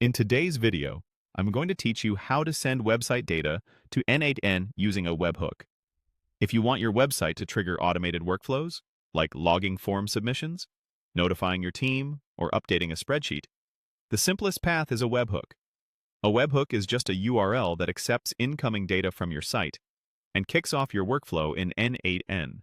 In today's video, I'm going to teach you how to send website data to n8n using a webhook. If you want your website to trigger automated workflows, like logging form submissions, notifying your team, or updating a spreadsheet, the simplest path is a webhook. A webhook is just a URL that accepts incoming data from your site and kicks off your workflow in n8n.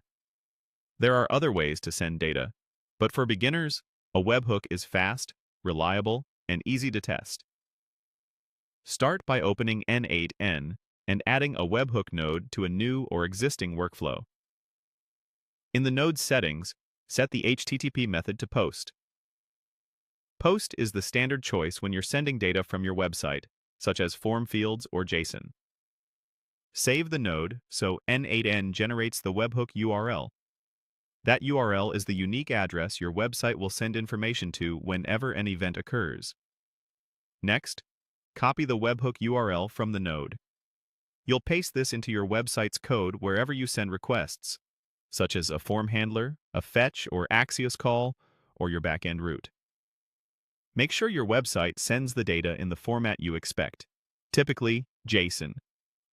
There are other ways to send data, but for beginners, a webhook is fast, reliable, and easy to test. Start by opening n8n and adding a webhook node to a new or existing workflow. In the node settings, set the HTTP method to POST. POST is the standard choice when you're sending data from your website, such as form fields or JSON. Save the node so n8n generates the webhook URL. That URL is the unique address your website will send information to whenever an event occurs. Next, copy the webhook URL from the node. You'll paste this into your website's code wherever you send requests, such as a form handler, a fetch or Axios call, or your backend route. Make sure your website sends the data in the format you expect, typically JSON,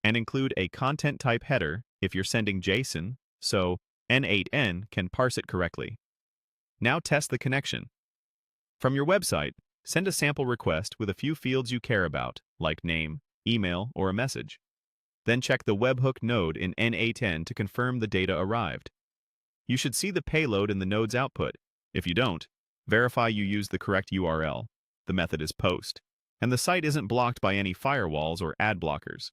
and include a content type header if you're sending JSON, so n8n can parse it correctly. Now test the connection. From your website, send a sample request with a few fields you care about, like name, email, or a message. Then check the webhook node in n8n to confirm the data arrived. You should see the payload in the node's output. If you don't, verify you use the correct URL. The method is POST, and the site isn't blocked by any firewalls or ad blockers.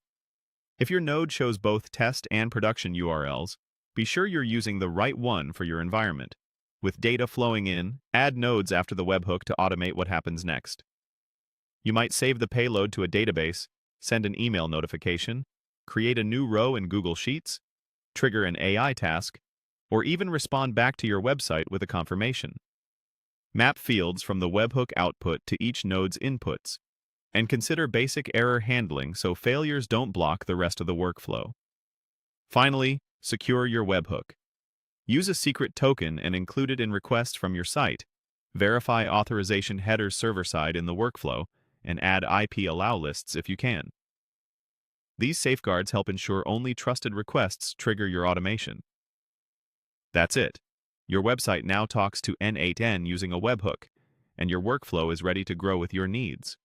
If your node shows both test and production URLs, be sure you're using the right one for your environment. With data flowing in, add nodes after the webhook to automate what happens next. You might save the payload to a database, send an email notification, create a new row in Google Sheets, trigger an AI task, or even respond back to your website with a confirmation. Map fields from the webhook output to each node's inputs, and consider basic error handling so failures don't block the rest of the workflow. Finally, secure your webhook. Use a secret token and include it in requests from your site. Verify authorization headers server-side in the workflow, and add IP allow lists if you can. These safeguards help ensure only trusted requests trigger your automation. That's it. Your website now talks to n8n using a webhook, and your workflow is ready to grow with your needs.